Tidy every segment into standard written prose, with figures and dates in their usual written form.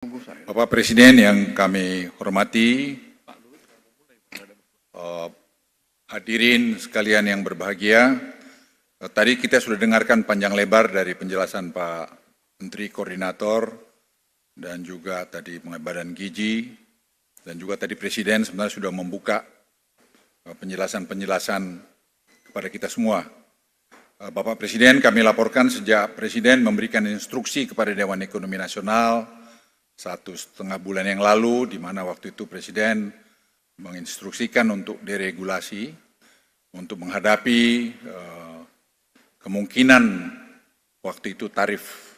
Bapak Presiden yang kami hormati, hadirin sekalian yang berbahagia, tadi kita sudah dengarkan panjang lebar dari penjelasan Pak Menteri Koordinator dan juga tadi Badan Gizi dan juga tadi Presiden sebenarnya sudah membuka penjelasan-penjelasan kepada kita semua. Bapak Presiden, kami laporkan sejak Presiden memberikan instruksi kepada Dewan Ekonomi Nasional 1,5 bulan yang lalu, di mana waktu itu Presiden menginstruksikan untuk deregulasi, untuk menghadapi kemungkinan waktu itu tarif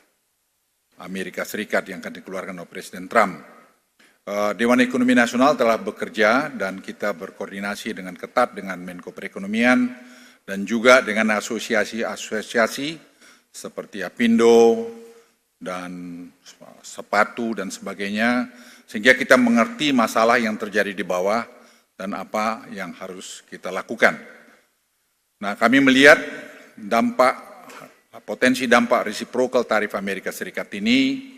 Amerika Serikat yang akan dikeluarkan oleh Presiden Trump. Dewan Ekonomi Nasional telah bekerja dan kita berkoordinasi dengan ketat dengan Menko Perekonomian dan juga dengan asosiasi-asosiasi seperti Apindo dan sepatu dan sebagainya, sehingga kita mengerti masalah yang terjadi di bawah dan apa yang harus kita lakukan. Nah, kami melihat potensi dampak reciprocal tarif Amerika Serikat ini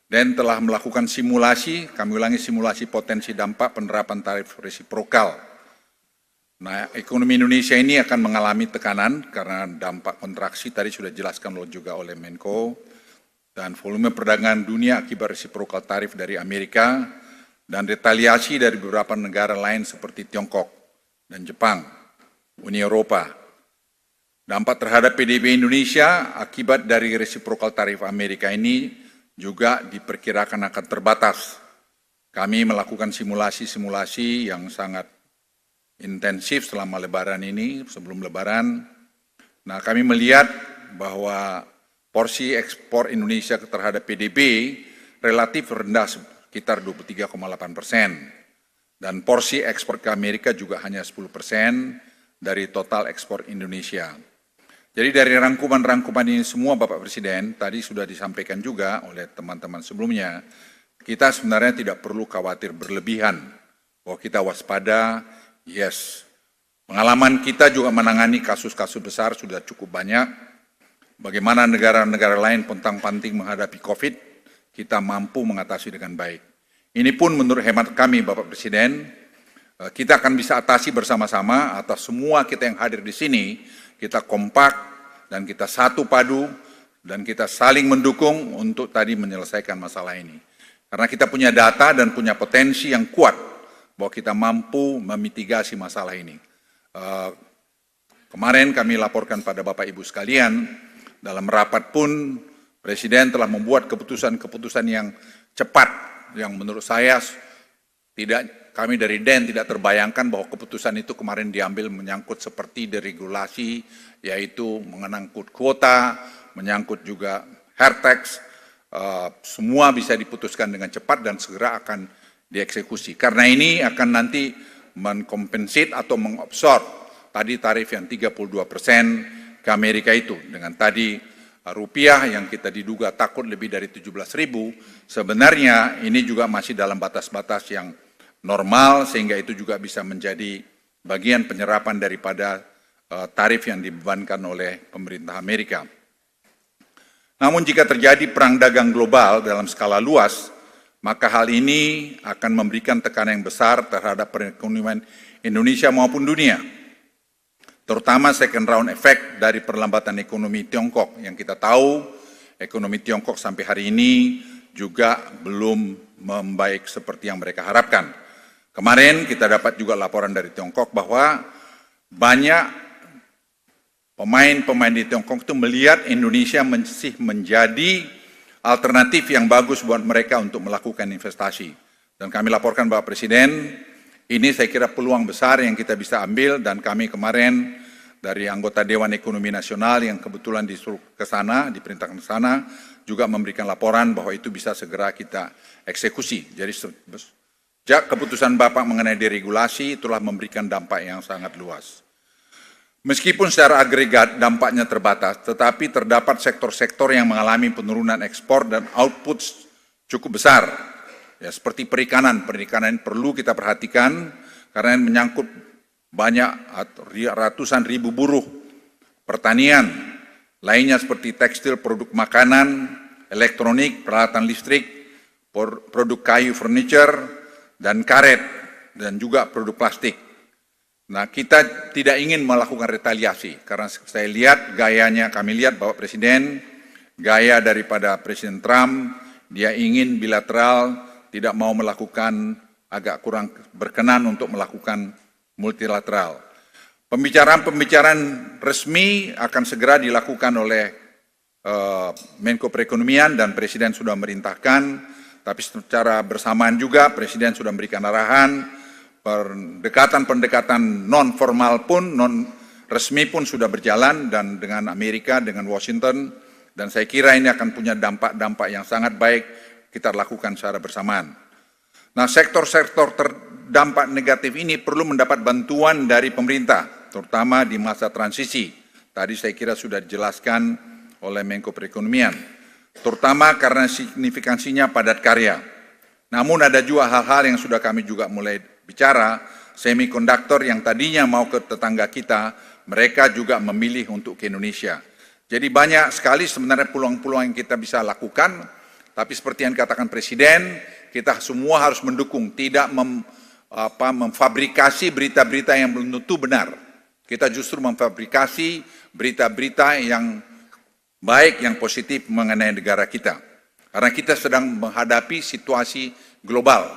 dan telah melakukan simulasi, kami ulangi simulasi potensi dampak penerapan tarif reciprocal. Nah, ekonomi Indonesia ini akan mengalami tekanan karena dampak kontraksi tadi sudah dijelaskan juga oleh Menko, dan volume perdagangan dunia akibat reciprocal tarif dari Amerika dan retaliasi dari beberapa negara lain seperti Tiongkok dan Jepang, Uni Eropa. Dampak terhadap PDB Indonesia akibat dari reciprocal tarif Amerika ini juga diperkirakan akan terbatas. Kami melakukan simulasi-simulasi yang sangat intensif selama Lebaran ini, sebelum Lebaran. Nah, kami melihat bahwa porsi ekspor Indonesia terhadap PDB relatif rendah sekitar 23,8%. Dan porsi ekspor ke Amerika juga hanya 10% dari total ekspor Indonesia. Jadi dari rangkuman-rangkuman ini semua Bapak Presiden, tadi sudah disampaikan juga oleh teman-teman sebelumnya, kita sebenarnya tidak perlu khawatir berlebihan, bahwa kita waspada, yes. Pengalaman kita juga menangani kasus-kasus besar sudah cukup banyak. Bagaimana negara-negara lain pontang-panting menghadapi COVID, kita mampu mengatasi dengan baik. Ini pun menurut hemat kami Bapak Presiden, kita akan bisa atasi bersama-sama atas semua kita yang hadir di sini, kita kompak dan kita satu padu dan kita saling mendukung untuk tadi menyelesaikan masalah ini. Karena kita punya data dan punya potensi yang kuat bahwa kita mampu memitigasi masalah ini. Kemarin kami laporkan pada Bapak Ibu sekalian, dalam rapat pun Presiden telah membuat keputusan-keputusan yang cepat, yang menurut saya kami dari DEN tidak terbayangkan bahwa keputusan itu kemarin diambil menyangkut seperti deregulasi, yaitu menyangkut kuota, menyangkut juga hair tax, semua bisa diputuskan dengan cepat dan segera akan dieksekusi. Karena ini akan nanti mengkompensate atau mengabsorb tadi tarif yang 32% ke Amerika itu, dengan tadi rupiah yang kita diduga takut lebih dari 17.000, sebenarnya ini juga masih dalam batas-batas yang normal, sehingga itu juga bisa menjadi bagian penyerapan daripada tarif yang dibebankan oleh pemerintah Amerika. Namun jika terjadi perang dagang global dalam skala luas, maka hal ini akan memberikan tekanan yang besar terhadap perekonomian Indonesia maupun dunia. Terutama second round effect dari perlambatan ekonomi Tiongkok, yang kita tahu ekonomi Tiongkok sampai hari ini juga belum membaik seperti yang mereka harapkan. Kemarin kita dapat juga laporan dari Tiongkok bahwa banyak pemain-pemain di Tiongkok itu melihat Indonesia masih menjadi alternatif yang bagus buat mereka untuk melakukan investasi. Dan kami laporkan Bapak Presiden, ini saya kira peluang besar yang kita bisa ambil, dan kami kemarin dari anggota Dewan Ekonomi Nasional yang kebetulan disuruh ke sana, diperintahkan ke sana, juga memberikan laporan bahwa itu bisa segera kita eksekusi. Jadi sejak keputusan Bapak mengenai deregulasi itulah memberikan dampak yang sangat luas. Meskipun secara agregat dampaknya terbatas, tetapi terdapat sektor-sektor yang mengalami penurunan ekspor dan output cukup besar. Ya, seperti perikanan perlu kita perhatikan karena menyangkut banyak ratusan ribu buruh, pertanian, lainnya seperti tekstil, produk makanan, elektronik, peralatan listrik, produk kayu furniture, dan karet, dan juga produk plastik. Nah, kita tidak ingin melakukan retaliasi, karena saya lihat gayanya, kami lihat Bapak Presiden, gaya daripada Presiden Trump, dia ingin bilateral, tidak mau melakukan, agak kurang berkenan untuk melakukan multilateral. Pembicaraan-pembicaraan resmi akan segera dilakukan oleh Menko Perekonomian dan Presiden sudah merintahkan, tapi secara bersamaan juga Presiden sudah memberikan arahan, pendekatan-pendekatan non formal pun, non resmi pun sudah berjalan dan dengan Amerika, dengan Washington, dan saya kira ini akan punya dampak-dampak yang sangat baik kita lakukan secara bersamaan. Nah, sektor-sektor terdampak negatif ini perlu mendapat bantuan dari pemerintah, terutama di masa transisi. Tadi saya kira sudah dijelaskan oleh Menko Perekonomian, terutama karena signifikansinya padat karya. Namun ada juga hal-hal yang sudah kami juga mulai bicara, semikonduktor yang tadinya mau ke tetangga kita, mereka juga memilih untuk ke Indonesia. Jadi banyak sekali sebenarnya peluang-peluang yang kita bisa lakukan, tapi seperti yang dikatakan Presiden, kita semua harus mendukung, tidak memfabrikasi berita-berita yang belum tentu benar. Kita justru memfabrikasi berita-berita yang baik, yang positif mengenai negara kita. Karena kita sedang menghadapi situasi global.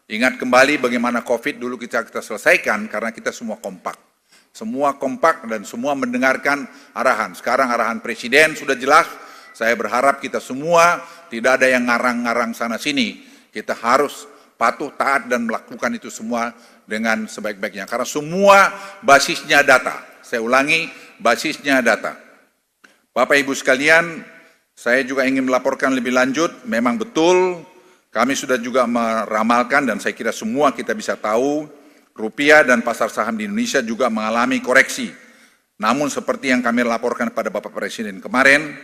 Ingat kembali bagaimana COVID dulu kita selesaikan karena kita semua kompak. Semua kompak dan semua mendengarkan arahan. Sekarang arahan Presiden sudah jelas. Saya berharap kita semua tidak ada yang ngarang-ngarang sana-sini. Kita harus patuh, taat, dan melakukan itu semua dengan sebaik-baiknya. Karena semua basisnya data. Saya ulangi, basisnya data. Bapak Ibu sekalian, saya juga ingin melaporkan lebih lanjut, memang betul kami sudah juga meramalkan dan saya kira semua kita bisa tahu, rupiah dan pasar saham di Indonesia juga mengalami koreksi. Namun seperti yang kami laporkan pada Bapak Presiden kemarin,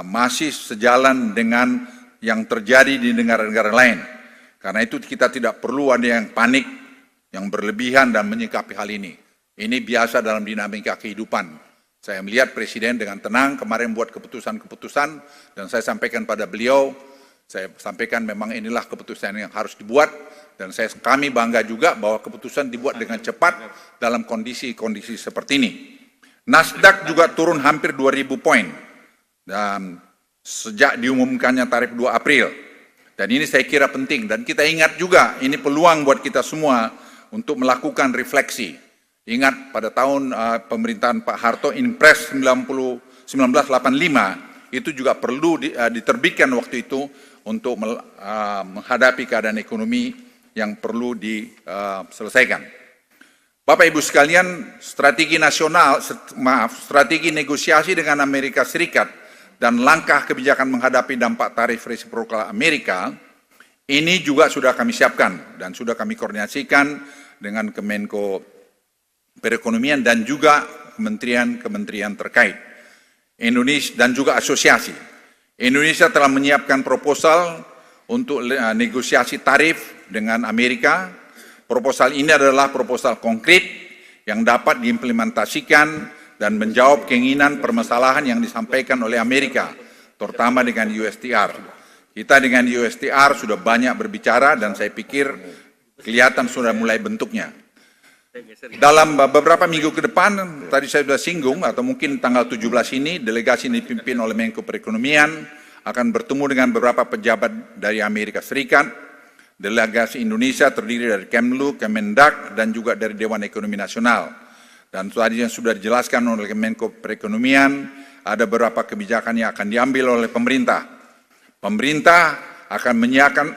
masih sejalan dengan yang terjadi di negara-negara lain. Karena itu kita tidak perlu ada yang panik, yang berlebihan dan menyikapi hal ini. Ini biasa dalam dinamika kehidupan. Saya melihat Presiden dengan tenang kemarin buat keputusan-keputusan dan saya sampaikan pada beliau, saya sampaikan memang inilah keputusan yang harus dibuat dan kami bangga juga bahwa keputusan dibuat dengan cepat dalam kondisi-kondisi seperti ini. Nasdaq juga turun hampir 2.000 poin dan sejak diumumkannya tarif 2 April. Dan ini saya kira penting dan kita ingat juga ini peluang buat kita semua untuk melakukan refleksi. Ingat pada tahun pemerintahan Pak Harto, Inpres 1985 itu juga perlu diterbitkan waktu itu untuk menghadapi keadaan ekonomi yang perlu diselesaikan. Bapak Ibu sekalian, strategi negosiasi dengan Amerika Serikat dan langkah kebijakan menghadapi dampak tarif resiprokal Amerika, ini juga sudah kami siapkan dan sudah kami koordinasikan dengan Kemenko Perekonomian dan juga kementerian-kementerian terkait. Indonesia dan juga asosiasi. Indonesia telah menyiapkan proposal untuk negosiasi tarif dengan Amerika. Proposal ini adalah proposal konkret yang dapat diimplementasikan dan menjawab keinginan permasalahan yang disampaikan oleh Amerika, terutama dengan USTR. Kita dengan USTR sudah banyak berbicara dan saya pikir kelihatan sudah mulai bentuknya. Dalam beberapa minggu ke depan, tadi saya sudah singgung, atau mungkin tanggal 17 ini, delegasi yang dipimpin oleh Menko Perekonomian akan bertemu dengan beberapa pejabat dari Amerika Serikat. Delegasi Indonesia terdiri dari Kemlu, Kemendak, dan juga dari Dewan Ekonomi Nasional. Dan tadi yang sudah dijelaskan oleh Menko Perekonomian, ada beberapa kebijakan yang akan diambil oleh pemerintah. Pemerintah akan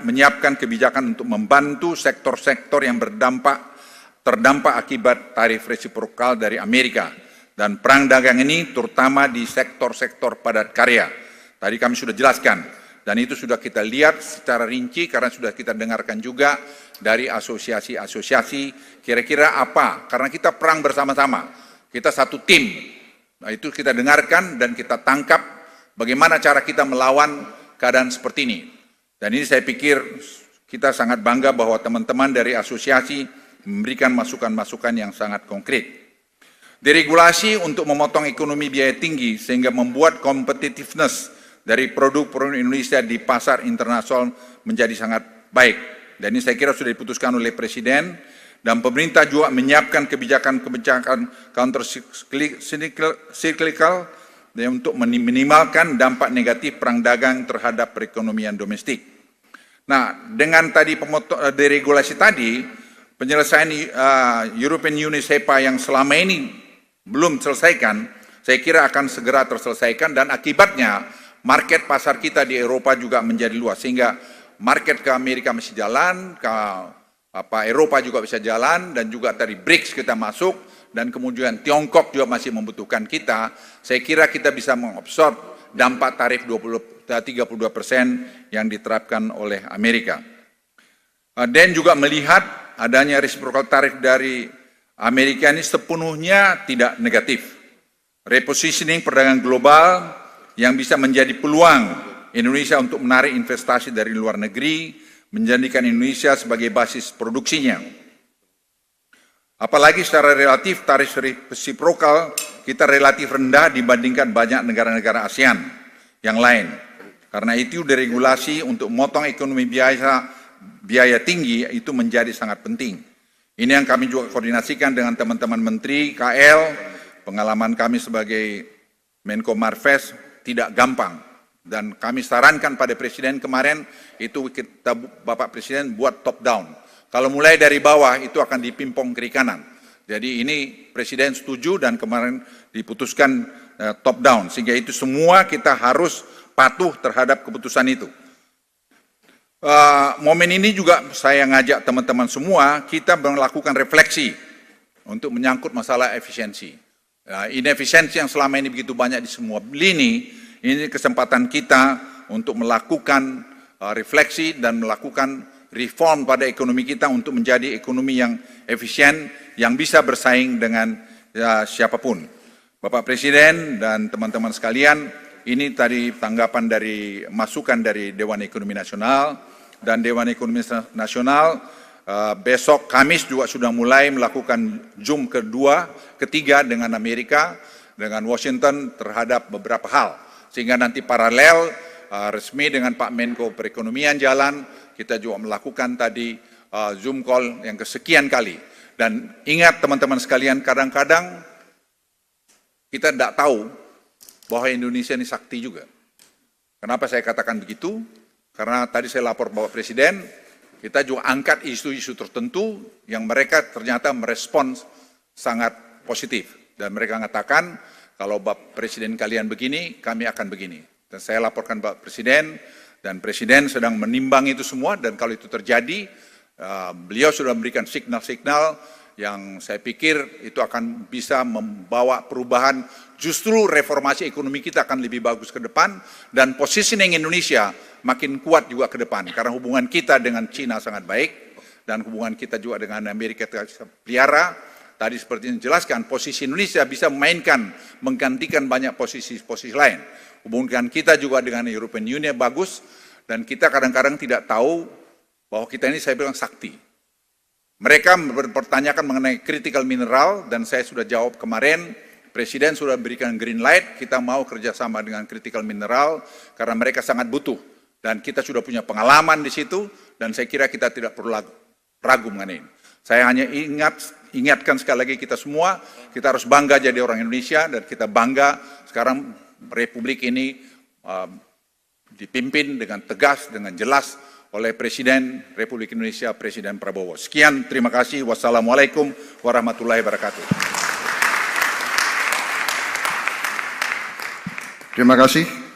menyiapkan kebijakan untuk membantu sektor-sektor yang terdampak akibat tarif resiprokal dari Amerika. Dan perang dagang ini terutama di sektor-sektor padat karya. Tadi kami sudah jelaskan. Dan itu sudah kita lihat secara rinci karena sudah kita dengarkan juga dari asosiasi-asosiasi kira-kira apa. Karena kita perang bersama-sama. Kita satu tim. Nah itu kita dengarkan dan kita tangkap bagaimana cara kita melawan keadaan seperti ini. Dan ini saya pikir kita sangat bangga bahwa teman-teman dari asosiasi memberikan masukan-masukan yang sangat konkret. Deregulasi untuk memotong ekonomi biaya tinggi sehingga membuat competitiveness dari produk-produk Indonesia di pasar internasional menjadi sangat baik. Dan ini saya kira sudah diputuskan oleh Presiden, dan pemerintah juga menyiapkan kebijakan counter cyclical untuk minimalkan dampak negatif perang dagang terhadap perekonomian domestik. Nah, dengan tadi deregulasi tadi, penyelesaian European Union SEPA yang selama ini belum selesaikan, saya kira akan segera terselesaikan, dan akibatnya market pasar kita di Eropa juga menjadi luas, sehingga market ke Amerika masih jalan, ke Eropa juga bisa jalan, dan juga dari BRICS kita masuk, dan kemudian Tiongkok juga masih membutuhkan kita. Saya kira kita bisa mengabsorb dampak tarif 32% yang diterapkan oleh Amerika. Dan juga melihat adanya reciprocal tarif dari Amerika ini sepenuhnya tidak negatif. Repositioning perdagangan global yang bisa menjadi peluang Indonesia untuk menarik investasi dari luar negeri, menjadikan Indonesia sebagai basis produksinya. Apalagi secara relatif tarif reciprocal kita relatif rendah dibandingkan banyak negara-negara ASEAN yang lain. Karena itu deregulasi untuk memotong ekonomi biaya tinggi itu menjadi sangat penting. Ini yang kami juga koordinasikan dengan teman-teman Menteri KL, pengalaman kami sebagai Menko Marves tidak gampang. Dan kami sarankan pada Presiden kemarin, itu kita Bapak Presiden buat top down. Kalau mulai dari bawah itu akan dipimpong kiri kanan. Jadi ini Presiden setuju dan kemarin diputuskan top down. Sehingga itu semua kita harus patuh terhadap keputusan itu. Momen ini juga saya ngajak teman-teman semua, kita melakukan refleksi untuk menyangkut masalah efisiensi. Inefisiensi yang selama ini begitu banyak di semua lini, ini kesempatan kita untuk melakukan refleksi dan melakukan reform pada ekonomi kita untuk menjadi ekonomi yang efisien, yang bisa bersaing dengan siapapun. Bapak Presiden dan teman-teman sekalian, ini tadi tanggapan dari masukan dari Dewan Ekonomi Nasional, dan Dewan Ekonomi Nasional besok Kamis juga sudah mulai melakukan Zoom ketiga dengan Amerika, dengan Washington terhadap beberapa hal. Sehingga nanti paralel resmi dengan Pak Menko Perekonomian jalan, kita juga melakukan tadi Zoom call yang kesekian kali. Dan ingat teman-teman sekalian, kadang-kadang kita tidak tahu bahwa Indonesia ini sakti juga. Kenapa saya katakan begitu? Karena tadi saya lapor Bapak Presiden, kita juga angkat isu-isu tertentu yang mereka ternyata merespons sangat positif. Dan mereka mengatakan, kalau Bapak Presiden kalian begini, kami akan begini. Dan saya laporkan Bapak Presiden, dan Presiden sedang menimbang itu semua, dan kalau itu terjadi, beliau sudah memberikan signal-signal yang saya pikir itu akan bisa membawa perubahan, justru reformasi ekonomi kita akan lebih bagus ke depan, dan positioning Indonesia makin kuat juga ke depan, karena hubungan kita dengan Cina sangat baik, dan hubungan kita juga dengan Amerika kita pelihara. Tadi seperti yang dijelaskan, posisi Indonesia bisa menggantikan banyak posisi-posisi lain. Hubungan kita juga dengan European Union bagus, dan kita kadang-kadang tidak tahu bahwa kita ini saya bilang sakti. Mereka mempertanyakan mengenai critical mineral, dan saya sudah jawab kemarin, Presiden sudah berikan green light, kita mau kerjasama dengan critical mineral, karena mereka sangat butuh. Dan kita sudah punya pengalaman di situ, dan saya kira kita tidak perlu ragu mengenai ini. Saya hanya ingatkan sekali lagi kita semua, kita harus bangga jadi orang Indonesia, dan kita bangga sekarang Republik ini dipimpin dengan tegas, dengan jelas oleh Presiden Republik Indonesia, Presiden Prabowo. Sekian, terima kasih. Wassalamualaikum warahmatullahi wabarakatuh. Terima kasih.